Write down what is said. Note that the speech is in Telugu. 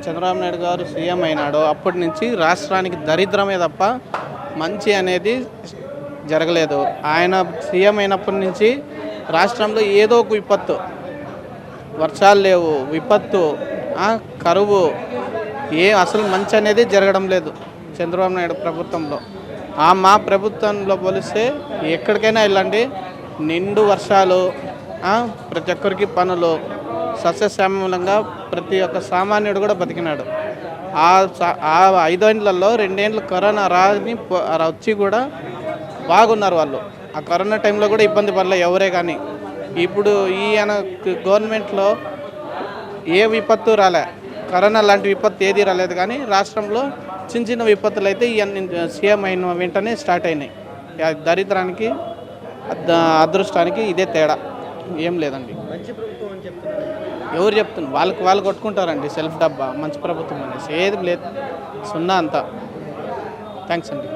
చంద్రబాబు నాయుడు గారు సీఎం అయినాడో అప్పటి నుంచి రాష్ట్రానికి దరిద్రమే తప్ప మంచి అనేది జరగలేదు. ఆయన సీఎం అయినప్పటి నుంచి రాష్ట్రంలో ఏదో ఒక విపత్తు, వర్షాలు లేవు, విపత్తు, కరువు, అసలు మంచి అనేది జరగడం లేదు చంద్రబాబు నాయుడు ప్రభుత్వంలో. మా ప్రభుత్వంలో పోలిస్తే ఎక్కడికైనా వెళ్ళండి, నిండు వర్షాలు, ప్రతి ఒక్కరికి పనులు, సస్యశ్యామలంగా ప్రతి ఒక్క సామాన్యుడు కూడా బతికినాడు. ఆ 5 ఏళ్లలో 2 ఏళ్ళు కరోనా వచ్చి కూడా బాగున్నారు వాళ్ళు. ఆ కరోనా టైంలో కూడా ఇబ్బంది పడలే ఎవరే కానీ. ఇప్పుడు ఈయన గవర్నమెంట్లో ఏ విపత్తు రాలే, కరోనా లాంటి విపత్తు ఏది రాలేదు. కానీ రాష్ట్రంలో చిన్న చిన్న విపత్తులు అయితే సీఎం అయిన వెంటనే స్టార్ట్ అయినాయి. దరిద్రానికి అదృష్టానికి ఇదే తేడా, ఏం లేదండి. ఎవరు చెప్తున్నారు? వాళ్ళు కొట్టుకుంటారండి సెల్ఫ్ డబ్బా మంచి ప్రభుత్వం అనేసి. ఏది లేదు, సున్నా అంతా. థ్యాంక్స్ అండి.